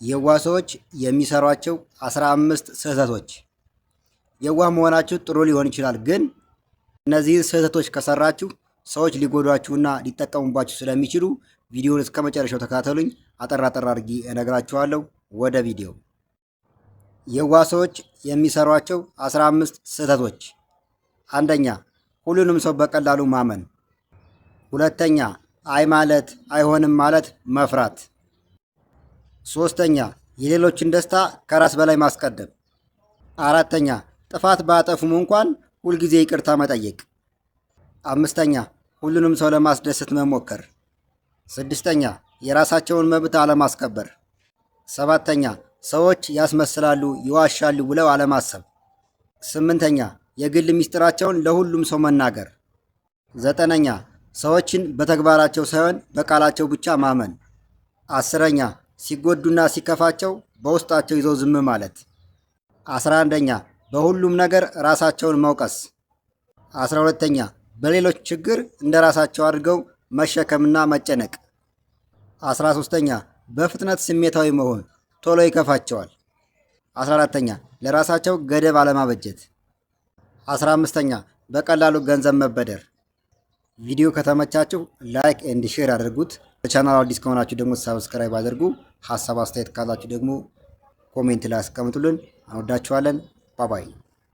የዋህ ሰዎች የሚሰሯቸው 15 ስህተቶች። የዋህ መሆናችሁ ጥሩ ሊሆን ይችላል፣ ግን እነዚህን ስህተቶች ከሰራችሁ ሰዎች ሊጎዷችሁና ሊጠቀሙባችሁ ስለሚችሉ ቪዲዮውን እስከ መጨረሻው ተከታተሉኝ። አጠር አድርጌ እነግራችኋለሁ። ወደ ቪዲዮ። የዋህ ሰዎች የሚሰሯቸው 15 ስህተቶች። አንደኛ፣ ሁሉንም ሰው በቀላሉ ማመን። ሁለተኛ፣ አይ ማለት አይሆንም ማለት መፍራት። ሶስተኛ፣ የሌሎችን ደስታ ከራስ በላይ ማስቀደም። አራተኛ፣ ጥፋት ባጠፉም እንኳን ሁልጊዜ ይቅርታ መጠየቅ። አምስተኛ፣ ሁሉንም ሰው ለማስደሰት መሞከር። ስድስተኛ፣ የራሳቸውን መብት አለማስከበር። ሰባተኛ፣ ሰዎች ያስመስላሉ ይዋሻሉ ብለው አለማሰብ። ስምንተኛ፣ የግል ምስጢራቸውን ለሁሉም ሰው መናገር። ዘጠነኛ፣ ሰዎችን በተግባራቸው ሳይሆን በቃላቸው ብቻ ማመን። አስረኛ፣ ሲጎዱና ሲከፋቸው በውስጣቸው ይዘው ዝም ማለት። 11ኛ፣ በሁሉም ነገር ራሳቸውን መውቀስ። 12ኛ፣ በሌሎች ችግር እንደ ራሳቸው አድርገው መሸከምና መጨነቅ። 13ኛ፣ በፍጥነት ስሜታዊ መሆን፣ ቶሎ ይከፋቸዋል። 14ኛ፣ ለራሳቸው ገደብ አለማበጀት። 15ኛ፣ በቀላሉ ገንዘብ መበደር። ቪዲዮ ከተመቻችሁ ላይክ ኤንድ ሼር አድርጉት። ለቻናሉ አዲስ ከሆናችሁ ደግሞ ሳብስክራይብ አድርጉ። ሀሳብ አስተያየት ካላችሁ ደግሞ ኮሜንት ላይ አስቀምጡልን። እንወዳችኋለን። ባባይ